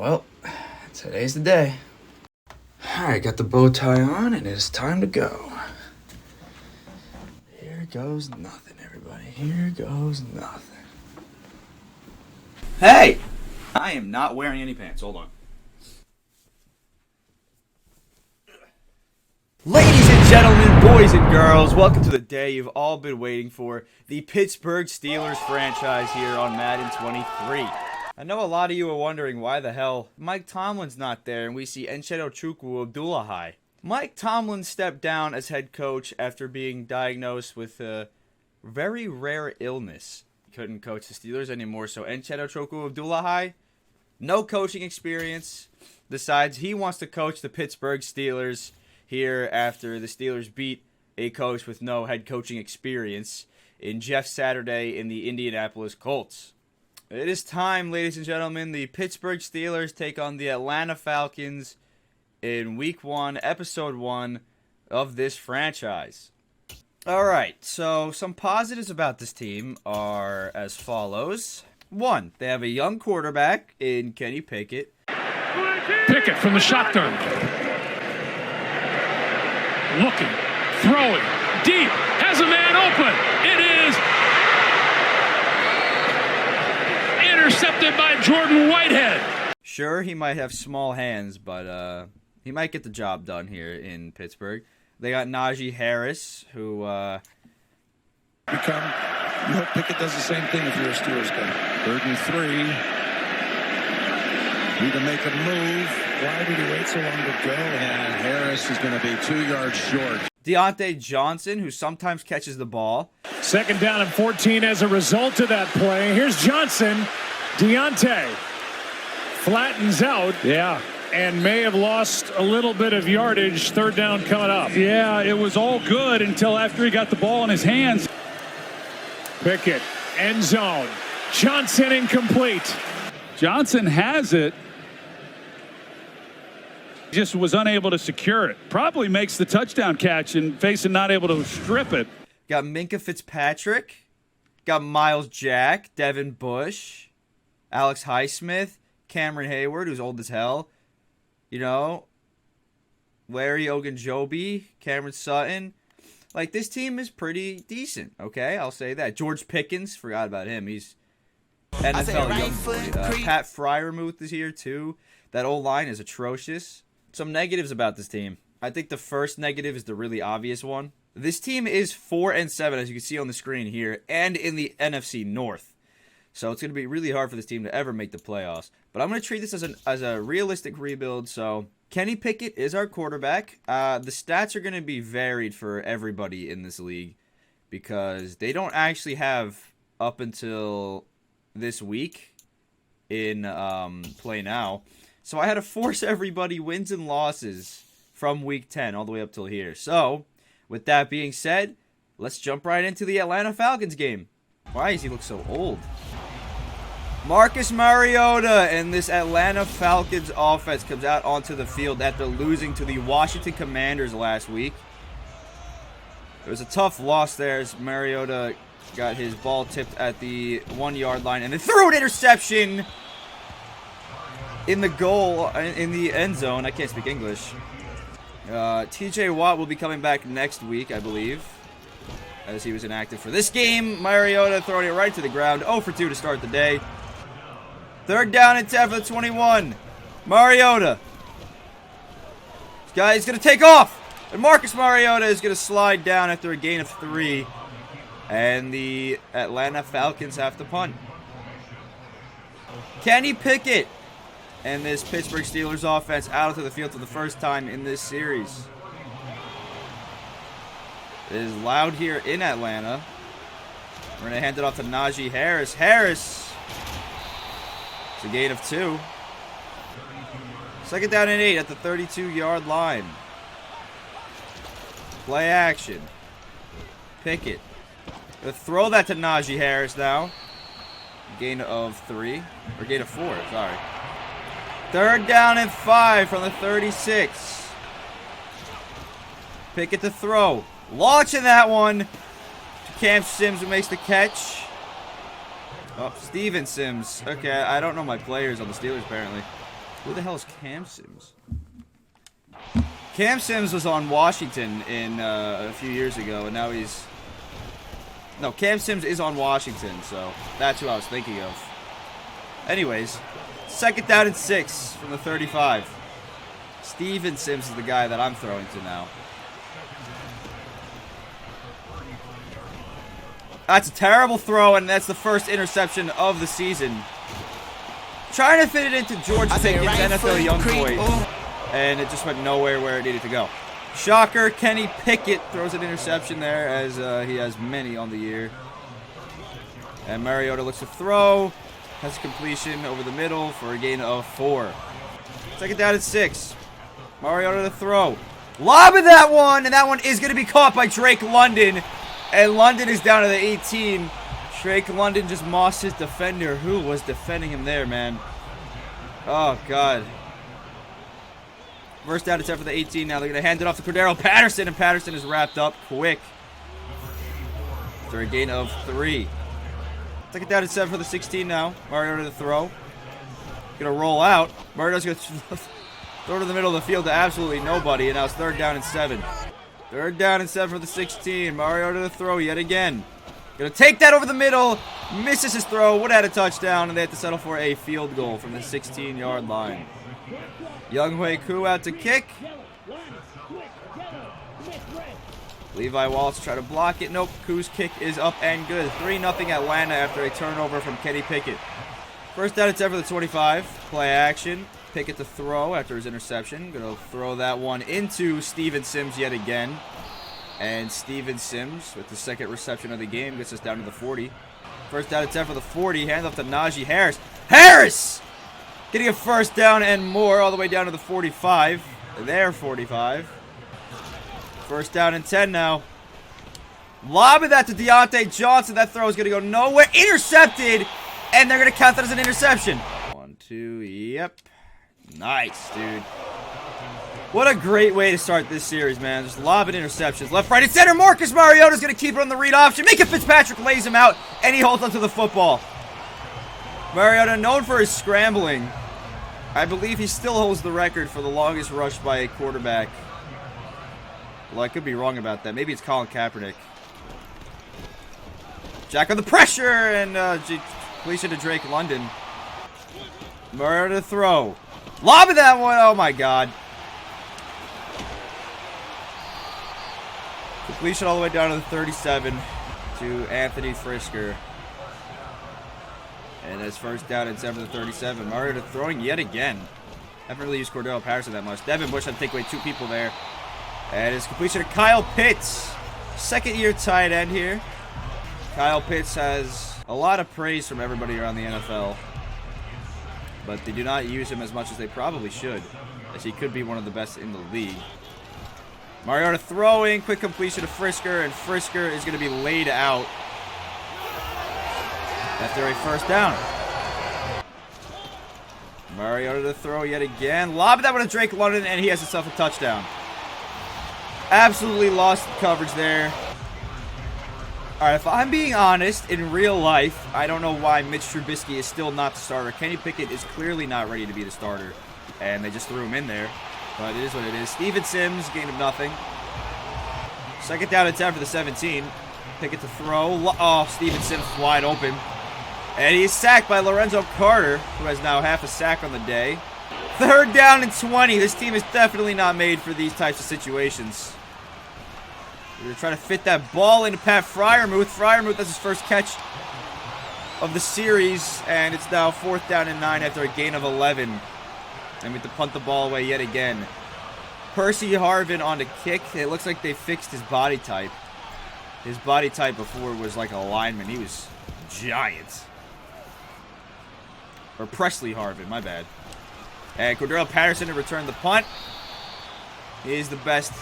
Well, today's the day. Alright, got the bow tie on, and it's time to go. Here goes nothing, everybody. Here goes nothing. Hey! I am not wearing any pants. Hold on. Ladies and gentlemen, boys and girls, welcome to the day you've all been waiting for. The Pittsburgh Steelers franchise here on Madden 23. I know a lot of you are wondering why the hell Mike Tomlin's not there and we see Nchedochukwu Abdullahi. Mike Tomlin stepped down as head coach after being diagnosed with a very rare illness. He couldn't coach the Steelers anymore, so Nchedochukwu Abdullahi, no coaching experience, decides he wants to coach the Pittsburgh Steelers here after the Steelers beat a coach with no head coaching experience in Jeff Saturday in the Indianapolis Colts. It is time, ladies and gentlemen. The Pittsburgh Steelers take on the Atlanta Falcons in Week 1, Episode 1 of this franchise. Alright, so some positives about this team are as follows. 1, they have a young quarterback in Kenny Pickett. Pickett from the shotgun. Looking, throwing, deep, has a man open. It is intercepted by Jordan Whitehead. Sure, he might have small hands, but he might get the job done here in Pittsburgh. They got Najee Harris, who you hope Pickett does the same thing if you're a Steelers guy. 3rd and 3. Need to make a move. Why did he wait so long to go? And Harris is going to be 2 yards short. Deontay Johnson, who sometimes catches the ball. 2nd down and 14 as a result of that play. Here's Johnson. Deontay flattens out. Yeah. And may have lost a little bit of yardage. 3rd down coming up. Yeah, it was all good until after he got the ball in his hands. Pickett, end zone. Johnson incomplete. Johnson has it. Just was unable to secure it. Probably makes the touchdown catch and Faison not able to strip it. Got Minka Fitzpatrick. Got Miles Jack, Devin Bush, Alex Highsmith, Cameron Hayward, who's old as hell. You know, Larry Ogunjobi, Cameron Sutton. Like, this team is pretty decent, okay? I'll say that. George Pickens, forgot about him. He's NFL young boy. Pat Freiermuth is here, too. That O-line is atrocious. Some negatives about this team. I think the first negative is the really obvious one. This team is 4-7, as you can see on the screen here, and in the NFC North. So it's going to be really hard for this team to ever make the playoffs. But I'm going to treat this as a realistic rebuild. So Kenny Pickett is our quarterback. The stats are going to be varied for everybody in this league because they don't actually have up until this week in play now. So I had to force everybody wins and losses from Week 10 all the way up till here. So with that being said, let's jump right into the Atlanta Falcons game. Why does he look so old? Marcus Mariota and this Atlanta Falcons offense comes out onto the field after losing to the Washington Commanders last week. It was a tough loss there as Mariota got his ball tipped at the 1-yard line and then threw an interception in the goal, in the end zone. I can't speak English. TJ Watt will be coming back next week, I believe, as he was inactive for this game. Mariota throwing it right to the ground. 0 for 2 to start the day. 3rd down and 10 for the 21. Mariota. This guy is going to take off. And Marcus Mariota is going to slide down after a gain of 3. And the Atlanta Falcons have to punt. Kenny Pickett and this Pittsburgh Steelers offense out onto the field for the first time in this series. It is loud here in Atlanta. We're going to hand it off to Najee Harris. Harris. It's a gain of 2. 2nd down and 8 at the 32-yard line. Play action. Pickett. Gonna throw that to Najee Harris now. Gain of 3. Or gain of 4, sorry. 3rd down and 5 from the 36. Pickett to throw. Launching that one. Cam Sims who makes the catch. Oh, Steven Sims. Okay, I don't know my players on the Steelers, apparently. Who the hell is Cam Sims? Cam Sims was on Washington in a few years ago, and now he's... No, Cam Sims is on Washington, so that's who I was thinking of. Anyways, 2nd down and 6 from the 35. Steven Sims is the guy that I'm throwing to now. That's a terrible throw, and that's the first interception of the season. Trying to fit it into George Pickens, NFL young boy, and it just went nowhere where it needed to go. Shocker, Kenny Pickett throws an interception there, as he has many on the year. And Mariota looks to throw, has a completion over the middle for a gain of 4. 2nd down and 6. Mariota to throw. Lobbing that one, and that one is going to be caught by Drake London. And London is down to the 18. Drake London just mossed his defender. Who was defending him there, man? Oh, God. 1st down and 10 for the 18. Now they're going to hand it off to Cordero Patterson, and Patterson is wrapped up quick. After a gain of 3. 2nd down and 7 for the 16 now. Mariota to throw. Going to roll out. Mariota's going to throw to the middle of the field to absolutely nobody, and now it's 3rd down and 7. 3rd down and 7 for the 16. Mariota to throw yet again. Gonna take that over the middle. Misses his throw. Would have had a touchdown, and they have to settle for a field goal from the 16-yard line. Nchedochukwu out to kick. Levi Wallace try to block it. Nope. Ku's kick is up and good. 3-0 Atlanta after a turnover from Kenny Pickett. 1st down and 10 for the 25. Play action. Pickett to throw after his interception. Gonna throw that one into Steven Sims yet again. And Steven Sims, with the 2nd reception of the game, gets us down to the 40. 1st down and 10 for the 40. Hand off to Najee Harris. Harris! Getting a 1st down and more all the way down to the 45. There, 45. 1st down and 10 now. Lobbing that to Deontay Johnson. That throw is going to go nowhere. Intercepted! And they're going to count that as an interception. 1, 2, yep. Nice, dude. What a great way to start this series, man. Just lobbing interceptions. Left, right, and center. Marcus Mariota's going to keep it on the read option. Minka Fitzpatrick lays him out, and he holds onto the football. Mariota, known for his scrambling. I believe he still holds the record for the longest rush by a quarterback. Well, I could be wrong about that. Maybe it's Colin Kaepernick. Jack on the pressure, and completion to Drake London. Mariota to throw. Lobbing that one. Oh, my God. Completion all the way down to the 37 to Anthony Frisker. And it's 1st down and 7 to the 37. Mariota throwing yet again. Haven't really used Cordero Patterson that much. Devin Bush had to take away 2 people there. And it's completion to Kyle Pitts. 2nd-year tight end here. Kyle Pitts has a lot of praise from everybody around the NFL. But they do not use him as much as they probably should, as he could be one of the best in the league. Mariota throwing, quick completion to Frisker, and Frisker is going to be laid out after a 1st down. Mariota to throw yet again. Lob that one to Drake London, and he has himself a touchdown. Absolutely lost coverage there. All right, if I'm being honest, in real life, I don't know why Mitch Trubisky is still not the starter. Kenny Pickett is clearly not ready to be the starter, and they just threw him in there. But it is what it is. Steven Sims, gain of nothing. 2nd down and 10 for the 17. Pickett to throw. Oh, Steven Sims is wide open. And he's sacked by Lorenzo Carter, who has now half a sack on the day. 3rd down and 20. This team is definitely not made for these types of situations. We're going to try to fit that ball into Pat Freiermuth. Freiermuth has his first catch of the series, and it's now 4th down and 9 after a gain of 11. And we have to punt the ball away yet again. Percy Harvin on the kick. It looks like they fixed his body type. His body type before was like a lineman. He was giant. Or Presley Harvin, my bad. And Cordero Patterson to return the punt. He is the best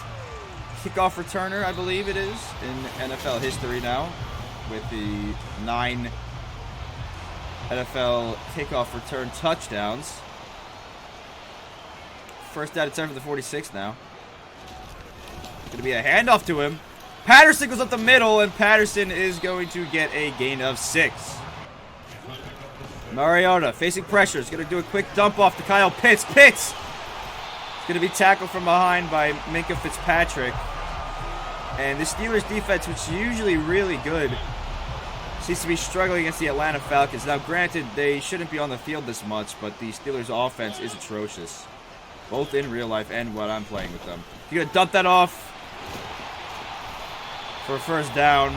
kickoff returner, I believe it is, in NFL history now, with the 9 NFL kickoff return touchdowns. 1st down and 10 for the 46 now. Going to be a handoff to him. Patterson goes up the middle, and Patterson is going to get a gain of 6. Mariota facing pressure. Is going to do a quick dump off to Kyle Pitts. Pitts! Going to be tackled from behind by Minkah Fitzpatrick. And the Steelers defense, which is usually really good, seems to be struggling against the Atlanta Falcons. Now, granted, they shouldn't be on the field this much, but the Steelers offense is atrocious. Both in real life and when I'm playing with them. You're going to dump that off for a first down.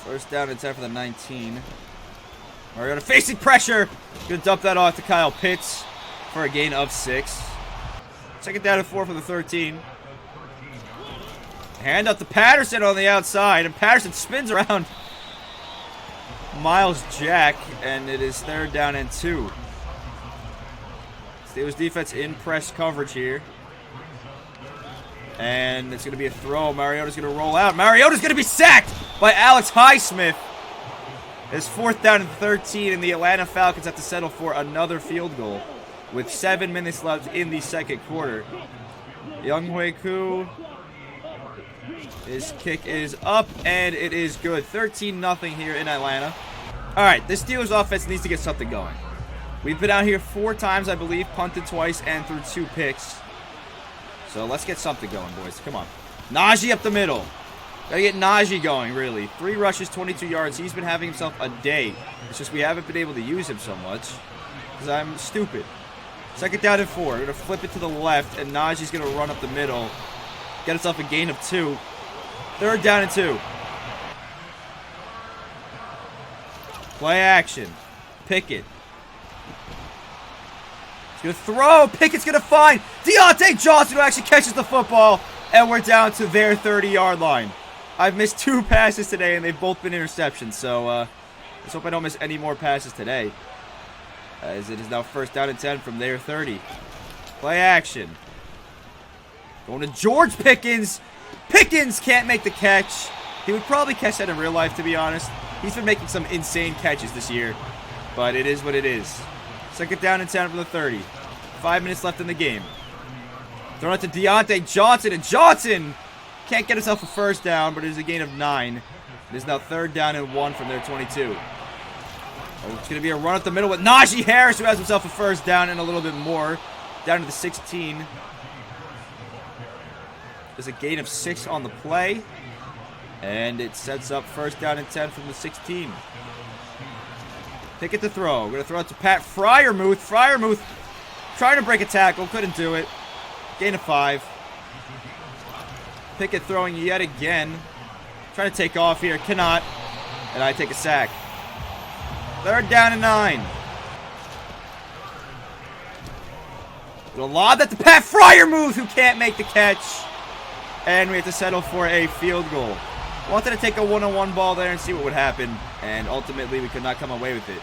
First down and 10 for the 19. Mariota facing pressure. Going to dump that off to Kyle Pitts for a gain of 6. Second down and 4 for the 13. Hand up to Patterson on the outside, and Patterson spins around Miles Jack, and it is third down and 2. Steelers defense in press coverage here. And it's going to be a throw. Mariota's going to roll out. Mariota's going to be sacked by Alex Highsmith. It's fourth down and 13, and the Atlanta Falcons have to settle for another field goal with 7 minutes left in the second quarter. Nchedochukwu, his kick is up, and it is good. 13-0 here in Atlanta. All right, this Steelers offense needs to get something going. We've been out here 4 times, I believe, punted twice, and threw 2 picks. So let's get something going, boys. Come on. Najee up the middle. Gotta get Najee going, really. 3 rushes, 22 yards. He's been having himself a day. It's just we haven't been able to use him so much because I'm stupid. Second down and 4. We're going to flip it to the left, and Najee's going to run up the middle. Get himself a gain of 2. Third down and 2. Play action. Pickett. He's going to throw. Pickett's going to find Deontay Johnson, who actually catches the football. And we're down to their 30-yard line. I've missed 2 passes today, and they've both been interceptions. So let's hope I don't miss any more passes today, as it is now first down and 10 from their 30. Play action. Going to George Pickens. Pickens can't make the catch. He would probably catch that in real life, to be honest. He's been making some insane catches this year, but it is what it is. Second down and 10 from the 30. 5 minutes left in the game. Thrown out to Deontay Johnson, and Johnson can't get himself a first down, but it is a gain of 9. It is now third down and 1 from their 22. Oh, it's going to be a run up the middle with Najee Harris, who has himself a first down and a little bit more. Down to the 16. There's a gain of 6 on the play. And it sets up first down and 10 from the 16. Pickett to throw. We're going to throw it to Pat Freiermuth. Freiermuth trying to break a tackle. Couldn't do it. Gain of 5. Pickett throwing yet again. Trying to take off here. Cannot. And I take a sack. Third down and 9. Gonna lob that to Pat Freiermuth, who can't make the catch. And we have to settle for a field goal. Wanted to take a one-on-one ball there and see what would happen. And ultimately, we could not come away with it.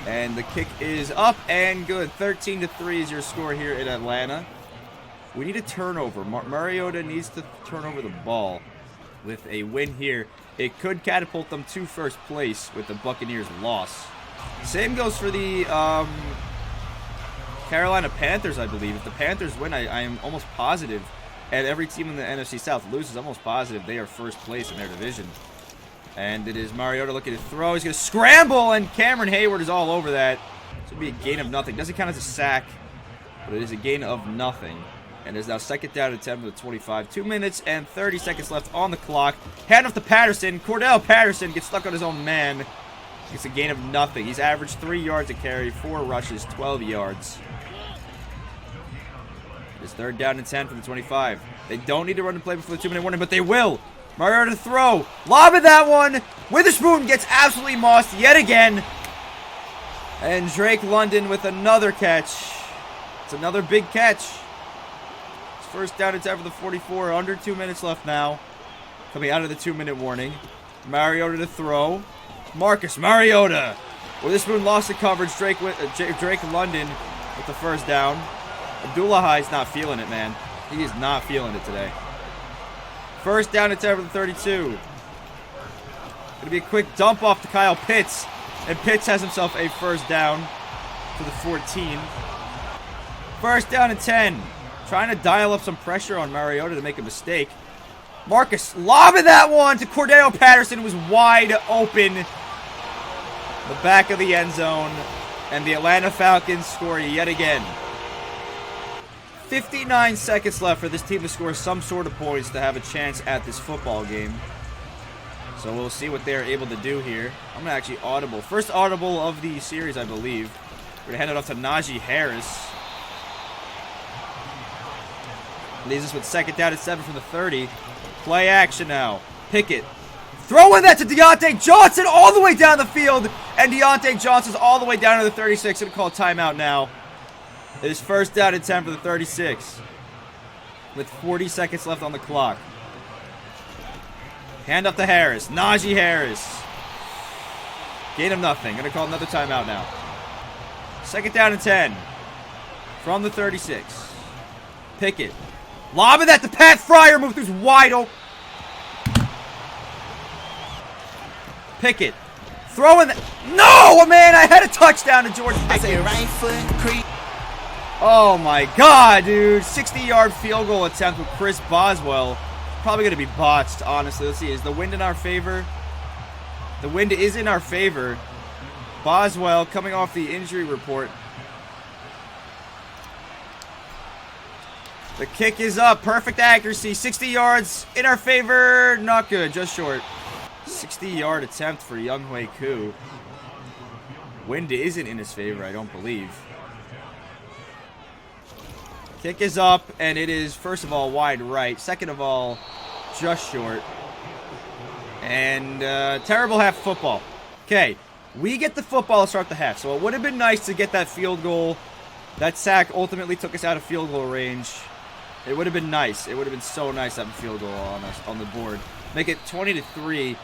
And the kick is up and good. 13-3 is your score here in Atlanta. We need a turnover. Mariota needs to turn over the ball. With a win here, it could catapult them to first place with the Buccaneers' loss. Same goes for the Carolina Panthers, I believe. If the Panthers win, I am almost positive, and every team in the NFC South loses, almost positive they are first place in their division. And it is Mariota looking to throw. He's going to scramble, and Cameron Hayward is all over that. This would be a gain of nothing. Doesn't count as a sack, but it is a gain of nothing. And it's now second down and 10 for the 25. 2 minutes and 30 seconds left on the clock. Hand off to Patterson. Cordell Patterson gets stuck on his own man. It's a gain of nothing. He's averaged 3 yards a carry, 4 rushes, 12 yards. It's third down and 10 from the 25. They don't need to run the play before the 2-minute warning, but they will. Mariota to throw. Lobbing that one. Witherspoon gets absolutely mossed yet again. And Drake London with another catch. It's another big catch. It's first down and 10 for the 44. Under 2 minutes left now. Coming out of the 2-minute warning. Mariota to throw. Marcus Mariota. Witherspoon lost the coverage. Drake London with the first down. Abdullahi's not feeling it, man. He is not feeling it today. First down and 10 for the 32. Going to be a quick dump off to Kyle Pitts. And Pitts has himself a first down to the 14. First down and 10. Trying to dial up some pressure on Mariota to make a mistake. Marcus lobbing that one to Cordero Patterson, who was wide open. The back of the end zone. And the Atlanta Falcons score yet again. 59 seconds left for this team to score some sort of points to have a chance at this football game. So we'll see what they're able to do here. I'm going to actually audible. First audible of the series, I believe. We're going to hand it off to Najee Harris. Leaves us with second down at 7 from the 30. Play action now. Pickett. Throwing that to Deontay Johnson all the way down the field. And Deontay Johnson's all the way down to the 36. Going to call timeout now. It is first down and 10 for the 36. With 40 seconds left on the clock. Hand up to Harris. Najee Harris. Gain of nothing. Going to call another timeout now. Second down and 10. From the 36. Pickett. Lobbing that to Pat Freiermuth, who's wide open. Pickett. Throwing that. No, man, I had a touchdown to George Pickett. Oh, my God, dude. 60-yard field goal attempt with Chris Boswell. Probably going to be botched, honestly. Let's see. Is the wind in our favor? The wind is in our favor. Boswell coming off the injury report. The kick is up. Perfect accuracy. 60 yards in our favor. Not good. Just short. 60-yard attempt for Younghoe Koo. Wind isn't in his favor, I don't believe. Kick is up, and it is, first of all, wide right. Second of all, just short. And terrible half football. Okay, we get the football to start the half. So it would have been nice to get that field goal. That sack ultimately took us out of field goal range. It would have been nice. It would have been so nice to have a field goal on us on the board. Make it 20-3.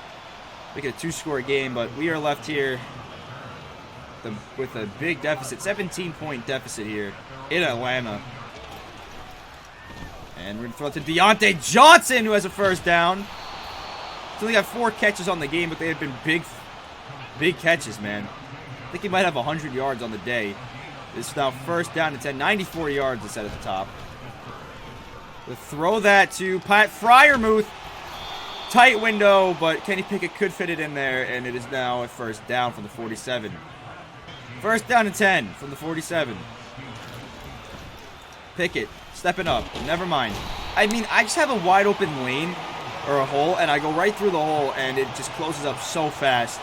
Make it a two-score game, but we are left here with a big deficit. 17-point deficit here in Atlanta. And we're going to throw it to Deontay Johnson, who has a first down. He's only got 4 catches on the game, but they have been big catches, man. I think he might have 100 yards on the day. This is now first down and 10. 94 yards is set at the top. We'll throw that to Pat Freiermuth. Tight window, but Kenny Pickett could fit it in there, and it is now a first down from the 47. First down and 10 from the 47. Pickett stepping up. Never mind. I mean, I just have a wide open lane or a hole, and I go right through the hole, and it just closes up so fast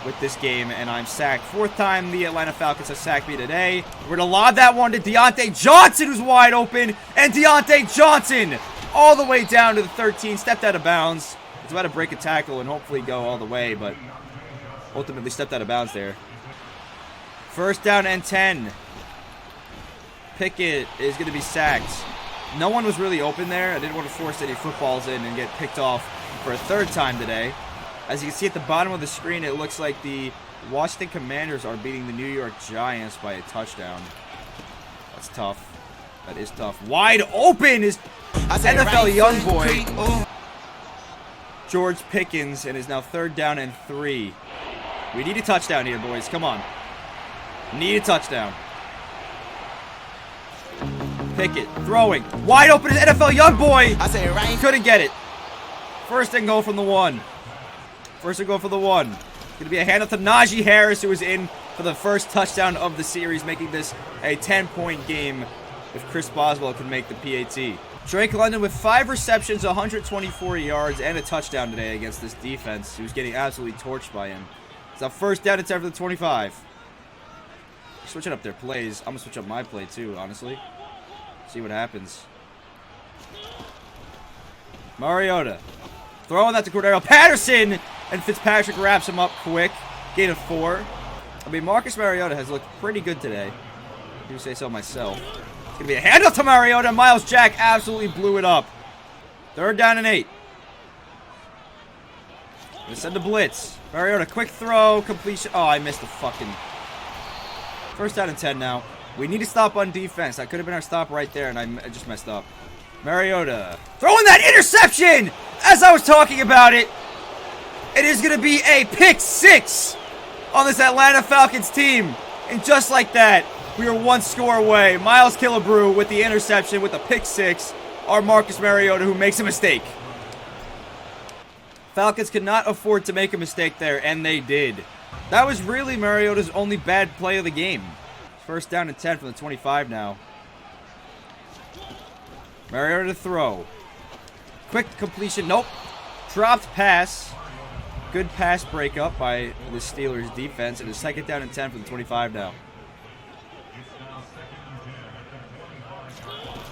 with this game, and I'm sacked. 4th time the Atlanta Falcons have sacked me today. We're going to lob that one to Deontay Johnson, who's wide open, and Deontay Johnson all the way down to the 13, stepped out of bounds. He's about to break a tackle and hopefully go all the way, but ultimately stepped out of bounds there. First down and 10. Pickett is going to be sacked. No one was really open there. I didn't want to force any footballs in and get picked off for a 3rd time today. As you can see at the bottom of the screen, it looks like the Washington Commanders are beating the New York Giants by a touchdown. That's tough. That is tough. Wide open is NFL young boy George Pickens, and is now 3rd down and 3. We need a touchdown here, boys. Come on. Need a touchdown. Pickett throwing. Wide open is NFL young boy. Couldn't get it. First and goal from the 1. First and goal for the 1. Going to be a handoff to Najee Harris, who is in for the first touchdown of the series, making this a 10-point game if Chris Boswell can make the PAT. Drake London with 5 receptions, 124 yards, and a touchdown today against this defense, who's getting absolutely torched by him. It's a first down and 10 for the 25. Switching up their plays. I'm going to switch up my play too, honestly. See what happens. Mariota. Throwing that to Cordero Patterson, and Fitzpatrick wraps him up quick. Gain of 4. I mean, Marcus Mariota has looked pretty good today. I do say so myself. It's going to be a handoff to Mariota. Miles Jack absolutely blew it up. 3rd down and 8. Going to send a blitz. Mariota, quick throw, completion. Oh, I missed the fucking... First down and 10 now. We need to stop on defense. That could have been our stop right there, and I just messed up. Mariota throwing that interception! As I was talking about it, it is going to be a pick 6 on this Atlanta Falcons team. And just like that, we are 1 score away. Miles Killebrew with the interception with the pick 6. Our Marcus Mariota, who makes a mistake. Falcons could not afford to make a mistake there, and they did. That was really Mariota's only bad play of the game. First down and 10 from the 25 now. Mariota to throw. Quick completion. Nope. Dropped pass. Good pass breakup by the Steelers defense. And it's second down and 10 from the 25 now.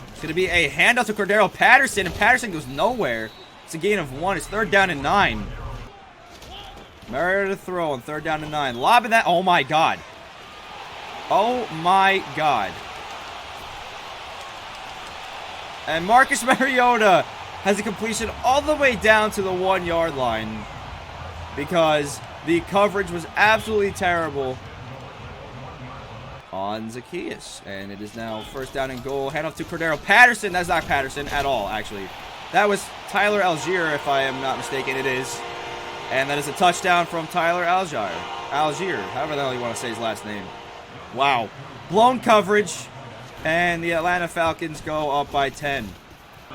It's going to be a handoff to Cordero Patterson, and Patterson goes nowhere. It's a gain of 1. It's third down and 9. Mariota to throw on third down and 9. Lobbing that. Oh, my God. Oh, my God. And Marcus Mariota has a completion all the way down to the 1-yard line because the coverage was absolutely terrible on Zacchaeus. And it is now first down and goal. Hand off to Cordero Patterson. That's not Patterson at all, actually. That was Tyler Algier, if I am not mistaken. It is. And that is a touchdown from Tyler Algier. Algier, however the hell you want to say his last name. Wow. Blown coverage. And the Atlanta Falcons go up by 10.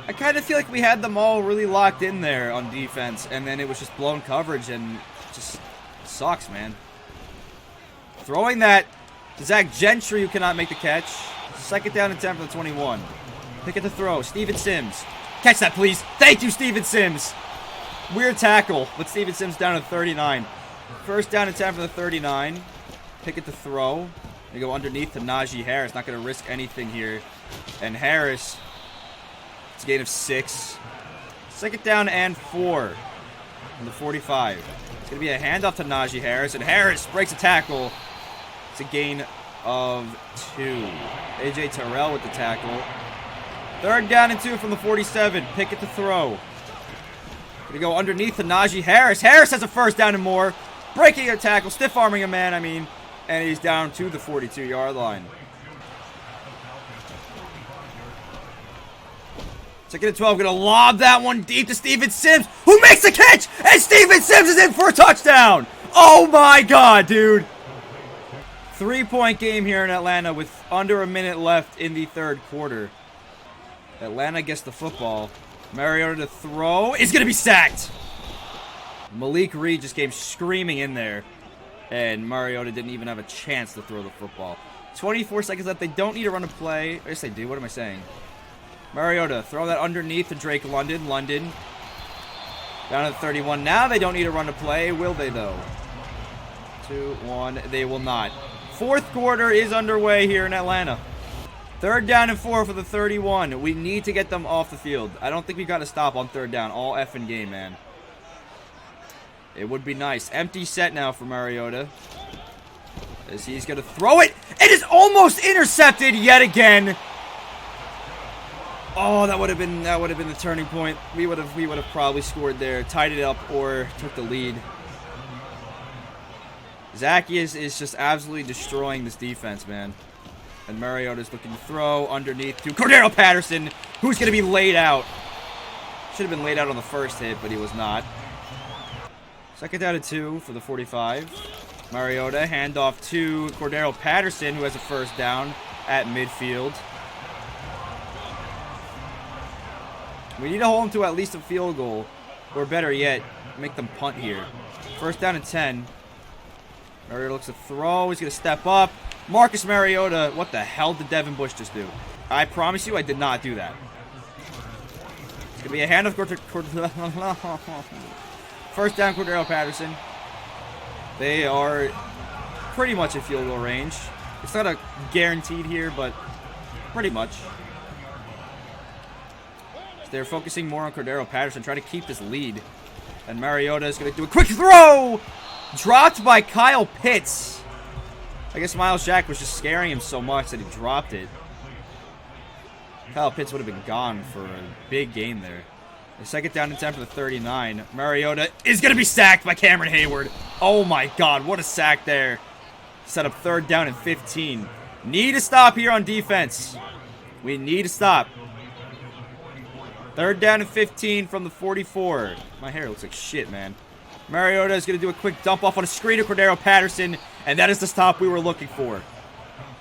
I kind of feel like we had them all really locked in there on defense, and then it was just blown coverage, and it just sucks, man. Throwing that to Zach Gentry, who cannot make the catch. Second down and 10 from the 21. Pick at the throw. Steven Sims. Catch that, please. Thank you, Steven Sims. Weird tackle, but Steven Sims down to 39. First down and 10 from the 39. Pick at the throw. They go underneath to Najee Harris. Not going to risk anything here. And Harris, it's a gain of 6. Second down and 4 from the 45. It's going to be a handoff to Najee Harris. And Harris breaks a tackle. It's a gain of 2. A.J. Terrell with the tackle. Third down and 2 from the 47. Pick at the throw. Going to go underneath to Najee Harris. Harris has a first down and more. Breaking a tackle. Stiff-arming a man, I mean. And he's down to the 42-yard line. Second and 12. Going to lob that one deep to Steven Sims, who makes the catch. And Steven Sims is in for a touchdown. Oh, my God, dude. 3-point game here in Atlanta with under a minute left in the third quarter. Atlanta gets the football. Mariota to throw is going to be sacked. Malik Reed just came screaming in there. And Mariota didn't even have a chance to throw the football. 24 seconds left. They don't need to run a play. Yes, they do. What am I saying? Mariota, throw that underneath to Drake London. London down at 31. Now they don't need to run a play. Will they, though? 2-1. They will not. Fourth quarter is underway here in Atlanta. Third down and 4 for the 31. We need to get them off the field. I don't think we got to stop on third down all effing game, man. It would be nice. Empty set now for Mariota. As he's going to throw it. It is almost intercepted yet again. Oh, that would have been the turning point. We would have probably scored there, tied it up, or took the lead. Zacchaeus is just absolutely destroying this defense, man. And Mariota's looking to throw underneath to Cordero Patterson, who's going to be laid out. Should have been laid out on the first hit, but he was not. Second down and 2 for the 45. Mariota, handoff to Cordero Patterson, who has a first down at midfield. We need to hold them to at least a field goal, or better yet, make them punt here. First down and 10. Mariota looks to throw. He's going to step up. Marcus Mariota. What the hell did Devin Bush just do? I promise you I did not do that. It's going to be a handoff. First down, Cordero Patterson. They are pretty much at field goal range. It's not a guaranteed here, but pretty much. They're focusing more on Cordero Patterson, trying to keep this lead. And Mariota is going to do a quick throw! Dropped by Kyle Pitts. I guess Miles Jack was just scaring him so much that he dropped it. Kyle Pitts would have been gone for a big game there. The second down and 10 for the 39. Mariota is going to be sacked by Cameron Hayward. Oh my God, what a sack there. Set up third down and 15. Need to stop here on defense. We need to stop. Third down and 15 from the 44. My hair looks like shit, man. Mariota is going to do a quick dump off on a screen to Cordero Patterson, and that is the stop we were looking for.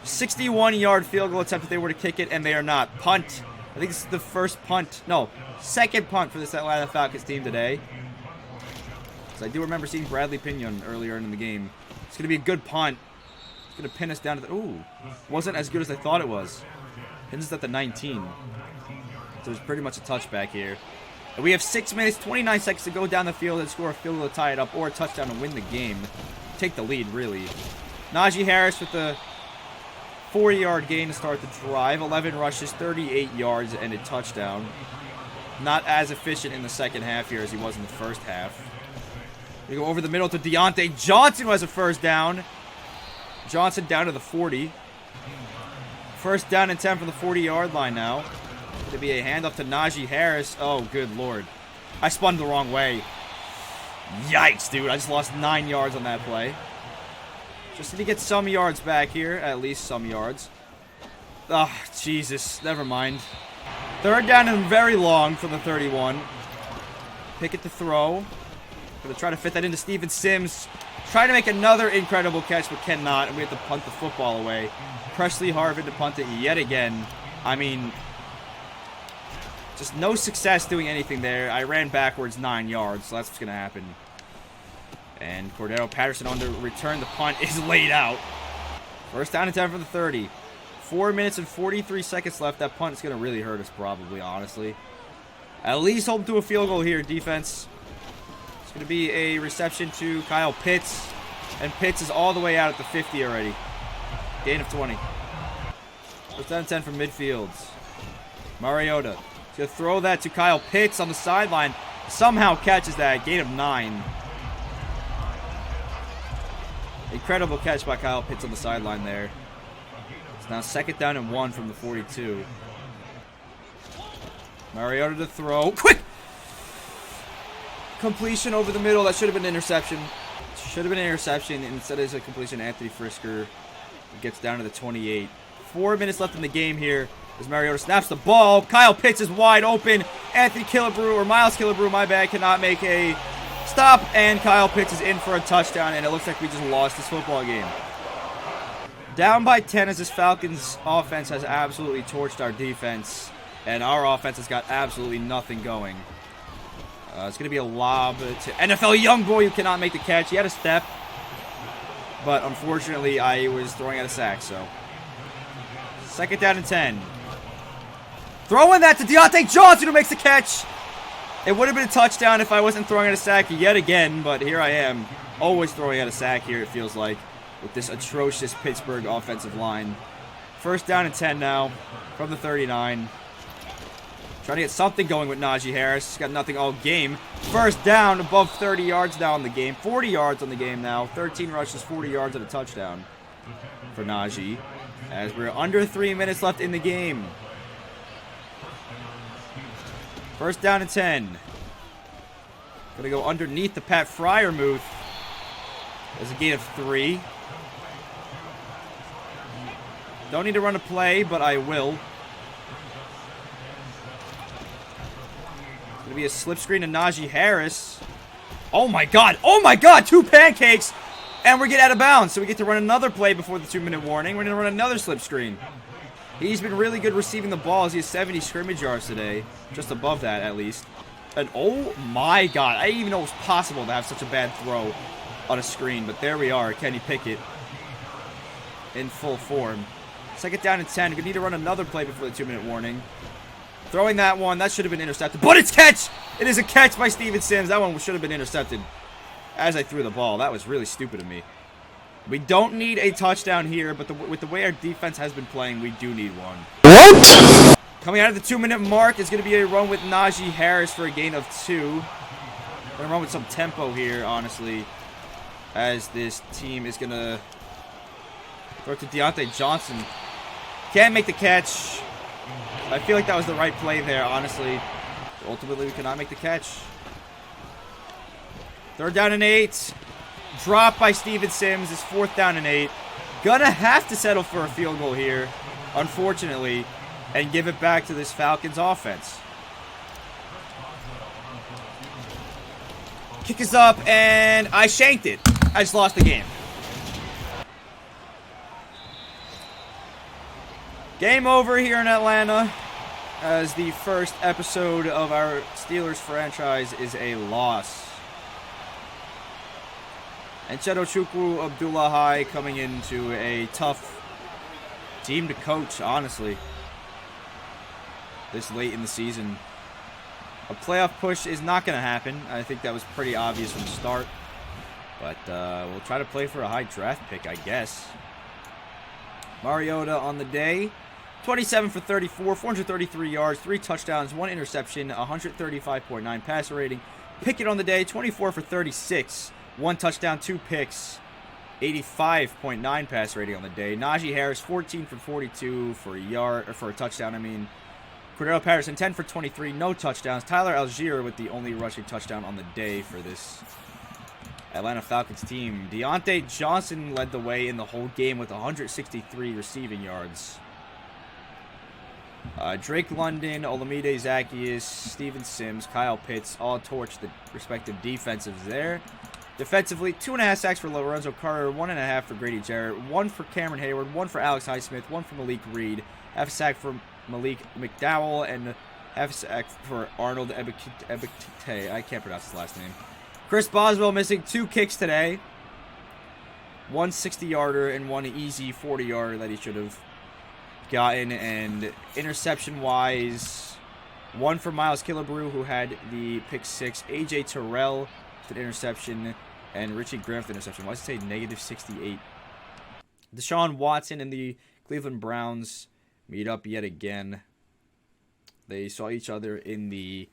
61-yard field goal attempt if they were to kick it, and they are not. Punt. I think this is the first punt. No, second punt for this Atlanta Falcons team today. Because I do remember seeing Bradley Pinion earlier in the game. It's going to be a good punt. It's going to pin us down to the... Ooh. Wasn't as good as I thought it was. Pins us at the 19. So it's pretty much a touchback here. And we have 6 minutes, 29 seconds to go down the field and score a field goal to tie it up, or a touchdown to win the game. Take the lead, really. Najee Harris with the 40-yard gain to start the drive. 11 rushes, 38 yards, and a touchdown. Not as efficient in the second half here as he was in the first half. We go over the middle to Deontay Johnson, who has a first down. Johnson down to the 40. First down and 10 from the 40-yard line now. Going to be a handoff to Najee Harris. Oh, good lord. I spun the wrong way. Yikes, dude. I just lost 9 yards on that play. Just need to get some yards back here. At least some yards. Oh, Jesus. Never mind. Third down and very long from the 31. Pickett to throw. Going to try to fit that into Steven Sims. Trying to make another incredible catch, but cannot. And we have to punt the football away. Presley Harvin to punt it yet again. I mean, just no success doing anything there. I ran backwards 9 yards, so that's what's going to happen. And Cordero Patterson on the return. The punt is laid out. First down and 10 from the 30. 4 minutes and 43 seconds left. That punt is going to really hurt us probably, honestly. At least hold to a field goal here, defense. It's going to be a reception to Kyle Pitts. And Pitts is all the way out at the 50 already. Gain of 20. First down and 10 from midfield. Mariota. He's going to throw that to Kyle Pitts on the sideline. Somehow catches that. Gain of 9. Incredible catch by Kyle Pitts on the sideline there. It's now second down and 1 from the 42. Mariota to throw. Quick! Completion over the middle. That should have been an interception. Should have been an interception. Instead, it's a completion. Anthony Frisker gets down to the 28. 4 minutes left in the game here as Mariota snaps the ball. Kyle Pitts is wide open. Anthony Killebrew, or Miles Killebrew, my bad, cannot make a stop. And Kyle Pitts is in for a touchdown. And it looks like we just lost this football game. Down by 10 as this Falcons offense has absolutely torched our defense. And our offense has got absolutely nothing going. It's going to be a lob to NFL Youngboy, who cannot make the catch. He had a step. But unfortunately, I was throwing at a sack, so. Second down and 10. Throwing that to Deontay Johnson, who makes the catch. It would have been a touchdown if I wasn't throwing at a sack yet again, but here I am. Always throwing at a sack here, it feels like, with this atrocious Pittsburgh offensive line. First down and 10 now from the 39. Trying to get something going with Najee Harris. He's got nothing all game. First down, above 30 yards now in the game. 40 yards on the game now. 13 rushes, 40 yards and a touchdown for Najee. As we're under 3 minutes left in the game. First down and 10. Gonna go underneath the Pat Freiermuth. There's a gain of 3. Don't need to run a play, but I will. Going to be a slip screen to Najee Harris. Oh my god! Oh my god! 2 pancakes! And we get out of bounds. So we get to run another play before the 2-minute warning. We're going to run another slip screen. He's been really good receiving the balls. He has 70 scrimmage yards today. Just above that, at least. And oh my god. I didn't even know it was possible to have such a bad throw on a screen. But there we are. Kenny Pickett in full form. Second down and 10. We need to run another play before the 2-minute warning. Throwing that one. That should have been intercepted. But it's catch! It is a catch by Steven Sims. That one should have been intercepted as I threw the ball. That was really stupid of me. We don't need a touchdown here, but with the way our defense has been playing, we do need one. What? Coming out of the 2-minute mark is going to be a run with Najee Harris for a gain of 2. Going to run with some tempo here, honestly, as this team is going to throw it to Deontay Johnson. Can't make the catch. I feel like that was the right play there, honestly. Ultimately, we cannot make the catch. Third down and 8. Drop by Steven Sims. It's fourth down and 8. Gonna have to settle for a field goal here, unfortunately, and give it back to this Falcons offense. Kick is up, and I shanked it. I just lost the game. Game over here in Atlanta, as the first episode of our Steelers franchise is a loss. Nchedochukwu Abdullahi coming into a tough team to coach, honestly, this late in the season. A playoff push is not going to happen. I think that was pretty obvious from the start. But we'll try to play for a high draft pick, I guess. Mariota on the day. 27 for 34, 433 yards, 3 touchdowns, 1 interception, 135.9 passer rating. Pickett on the day, 24 for 36, 1 touchdown, 2 picks, 85.9 pass rating on the day. Najee Harris, 14 for 42 for a touchdown. I mean, Cordero Patterson, 10 for 23, no touchdowns. Tyler Algier with the only rushing touchdown on the day for this Atlanta Falcons team. Deontay Johnson led the way in the whole game with 163 receiving yards. Drake London, Olamide Zaccheaus, Steven Sims, Kyle Pitts all torched the respective defensives there. Defensively, 2.5 sacks for Lorenzo Carter, 1.5 for Grady Jarrett, 1 for Cameron Hayward, 1 for Alex Highsmith, 1 for Malik Reed, half a sack for Malik McDowell, and half a sack for Arnold Ebikite. I can't pronounce his last name. Chris Boswell missing 2 kicks today. 1 60-yarder and 1 easy 40-yarder that he should have gotten. And interception-wise, 1 for Miles Killebrew, who had the pick 6. A.J. Terrell with an interception. And Richie Graham with an interception. Why does it say -68? Deshaun Watson and the Cleveland Browns meet up yet again. They saw each other in the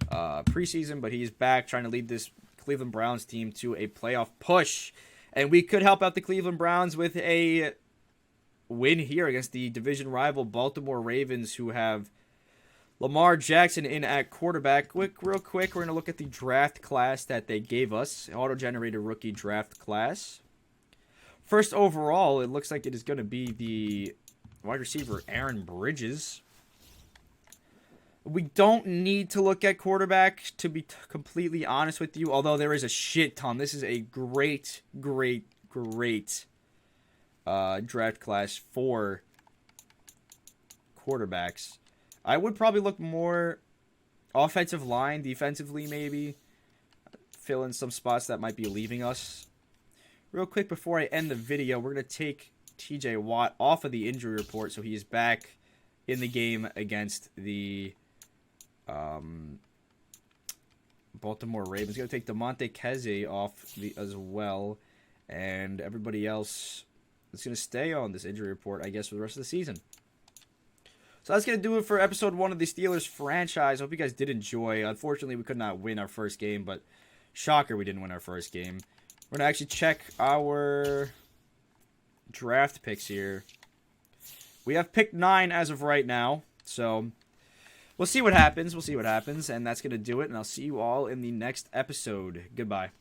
preseason, but he's back trying to lead this Cleveland Browns team to a playoff push. And we could help out the Cleveland Browns with a win here against the division rival Baltimore Ravens, who have Lamar Jackson in at quarterback. Real quick, we're going to look at the draft class that they gave us. Auto-generated rookie draft class. First overall, it looks like it is going to be the wide receiver Aaron Bridges. We don't need to look at quarterback, to be completely honest with you, although there is a shit ton. This is a great draft class for quarterbacks. I would probably look more offensive line, defensively maybe. Fill in some spots that might be leaving us. Real quick before I end the video, we're going to take TJ Watt off of the injury report so he is back in the game against the Baltimore Ravens. Going to take DeMonte Keze off as well. And everybody else is going to stay on this injury report, I guess, for the rest of the season. So that's going to do it for episode 1 of the Steelers franchise. I hope you guys did enjoy. Unfortunately, we could not win our first game, but shocker, we didn't win our first game. We're going to actually check our draft picks here. We have pick 9 as of right now, so we'll see what happens. And that's going to do it, and I'll see you all in the next episode. Goodbye.